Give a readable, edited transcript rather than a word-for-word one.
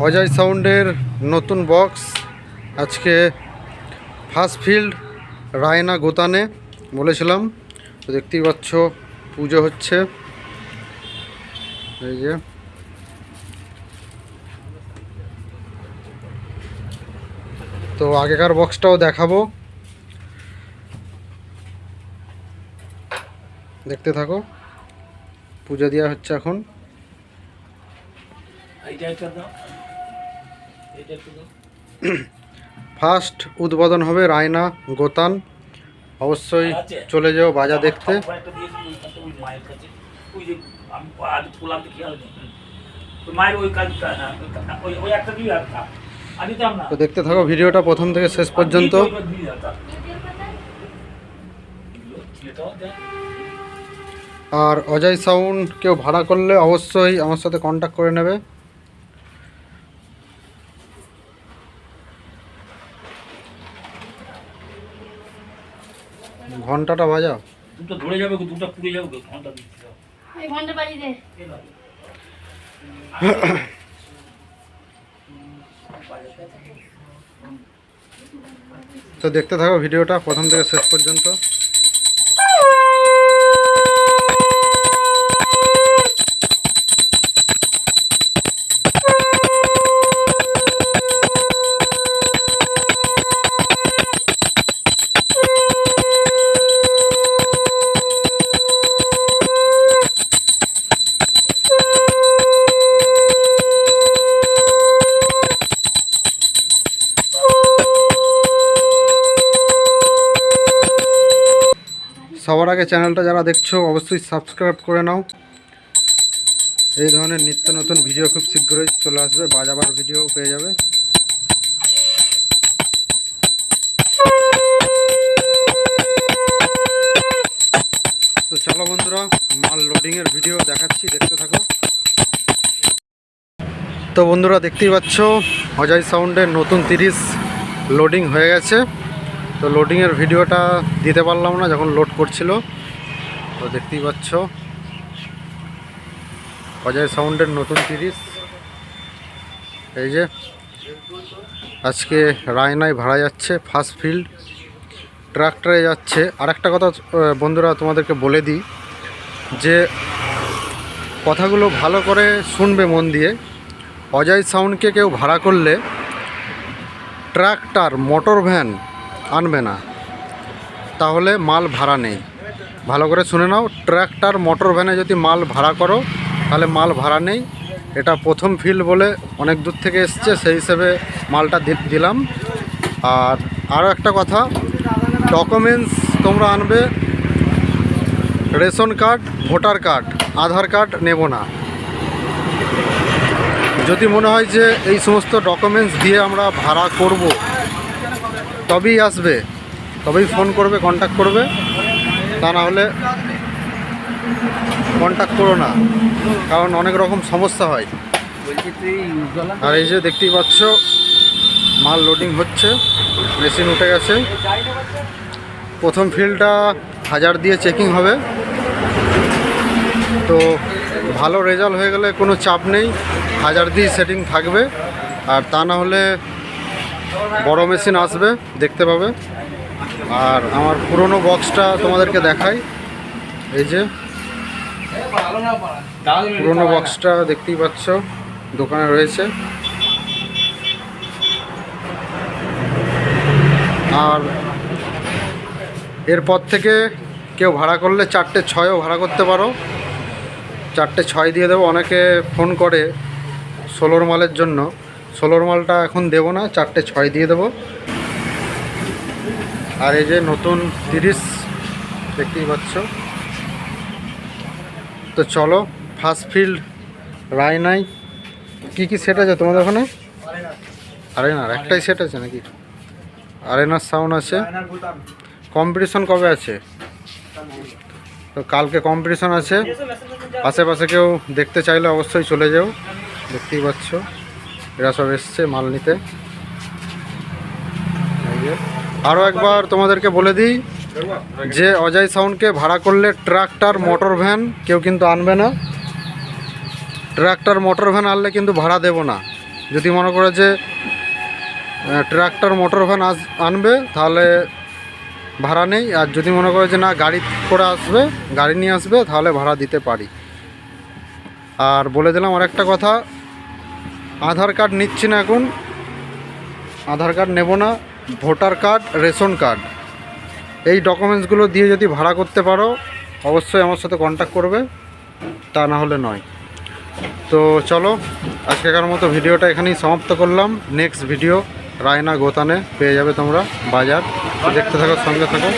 অজয় সাউন্ডের নতুন বক্স আজকে ফার্স্ট ফিল্ড রায়না গোতানে বলেছিলাম। তো দেখতেই পাচ্ছ পুজো হচ্ছে, এই যে তো আগেকার বক্সটাও দেখাবো, দেখতে থাকো। পুজো দেওয়া হচ্ছে এখন। ফার্স্ট উদ্বোধন হবে রায়না গোতান। অবশ্যই চলে যাও বাজা দেখতে। তো দেখতে থাকো ভিডিওটা প্রথম থেকে শেষ পর্যন্ত। আর অজয় সাউন্ড কেউ ভাড়া করলে অবশ্যই আমার সাথে কন্ট্যাক্ট করে নেবে। ঘন্টাটা বাজাও, দুটো ধরে যাবে, দুটো পুড়ে যাবে, ঘন্টা দিতে দাও। এই ঘন্টা বাজিয়ে দে। তো দেখতে থাকো ভিডিওটা প্রথম থেকে শেষ পর্যন্ত। সবার আগে চ্যানেলটা যারা দেখছো অবশ্যই সাবস্ক্রাইব করে নাও। এই ধরনের নিত্য নতুন ভিডিও খুব শীঘ্রই চলে আসবে, বাজাবার ভিডিও পেয়ে যাবে। তো চলো বন্ধুরা, মাল লোডিংয়ের ভিডিও দেখাচ্ছি, দেখতে থাকো। তো বন্ধুরা দেখতেই পাচ্ছ অজয় সাউন্ডের নতুন 30 লোডিং হয়ে গেছে। তো লোডিংয়ের ভিডিওটা দিতে পারলাম না যখন লোড করছিল। তো দেখতেই পাচ্ছ অজয় সাউন্ডের নতুন 30, এই যে আজকে রায়নায় ভাড়া যাচ্ছে, ফার্স্ট ফিল্ড ট্রাক্টরে যাচ্ছে। আর একটা কথা বন্ধুরা তোমাদেরকে বলে দিই, যে কথাগুলো ভালো করে শুনবে মন দিয়ে। অজয় সাউন্ডকে কেউ ভাড়া করলে ট্রাক্টর মোটর ভ্যান আনবে না, তাহলে মাল ভাড়া নেই। ভালো করে শুনে নাও, ট্রাক্টর মোটর ভ্যানে যদি মাল ভাড়া করো তাহলে মাল ভাড়া নেই। এটা প্রথম ফিল্ড বলে অনেক দূর থেকে এসছে, সেই হিসেবে মালটা দিলাম। আর আরও একটা কথা, ডকুমেন্টস তোমরা আনবে রেশন কার্ড, ভোটার কার্ড, আধার কার্ড নেব না। যদি মনে হয় যে এই সমস্ত ডকুমেন্টস দিয়ে আমরা ভাড়া করব তবেই আসবে, তবেই ফোন করবে, কন্ট্যাক্ট করবে। তা না হলে কন্ট্যাক্ট করো না, কারণ অনেক রকম সমস্যা হয়। আর এই যে দেখতেই পাচ্ছ মাল লোডিং হচ্ছে, মেশিন উঠে গেছে। প্রথম ফিল্ডটা 1000 দিয়ে চেকিং হবে। তো ভালো রেজাল্ট হয়ে গেলে কোনো চাপ নেই, 1000 দিয়ে সেটিং থাকবে। আর তা না হলে বড় মেশিন আসবে, দেখতে পাবে। আর আমার পুরনো বক্সটা তোমাদেরকে দেখাই, এই যে পুরনো বক্সটা দেখতেই পাচ্ছ দোকানে রয়েছে। আর এরপর থেকে কেউ ভাড়া করলে 4টে 6ও ভাড়া করতে পারো, 4টে 6 দিয়ে দেবো। অনেকে ফোন করে 16 মালের জন্য, 16 মালটা এখন দেবো না, 4টে 6 দিয়ে দেবো। আর এই যে নতুন 30 দেখতেই পাচ্ছ। তো চলো ফার্স্ট ফিল্ড রায়নায় কী কী সেট আছে তোমাদের ওখানে? আরেনার একটাই সেট আছে নাকি? আরেনার সাউন্ড আছে। কম্পিটিশন কবে আছে? তো কালকে কম্পিটিশন আছে। আশেপাশে কেউ দেখতে চাইলে অবশ্যই চলে যাও, দেখতেই পাচ্ছ এরা সব এসছে মাল নিতে। আরও একবার তোমাদেরকে বলে দিই যে অজয় সাউন্ডকে ভাড়া করলে ট্রাক্টর মোটর ভ্যান কেউ কিন্তু আনবে না। ট্রাক্টর মোটর ভ্যান আনলে কিন্তু ভাড়া দেব না, যদি মনে করে যে ট্রাক্টর মোটর ভ্যান আনবে তাহলে ভাড়া নেই, আর যদি মনে করে যে না গাড়ি করে আসবে, গাড়ি নিয়ে আসবে, তাহলে ভাড়া দিতে পারি। আর বলে দিলাম আর একটা কথা, আধার কার্ড নিচ্ছি না এখন, আধার কার্ড নেব না, ভোটার কার্ড, রেশন কার্ড, এই ডকুমেন্টসগুলো দিয়ে যদি ভাড়া করতে পারো অবশ্যই আমার সাথে কন্ট্যাক্ট করবে, তা না হলে নয়। তো চলো আজকেকার মতো ভিডিওটা এখানেই সমাপ্ত করলাম। নেক্সট ভিডিও রায়না গোতানে পেয়ে যাবে তোমরা, বাজার দেখতে থাকো, সঙ্গে থাকো।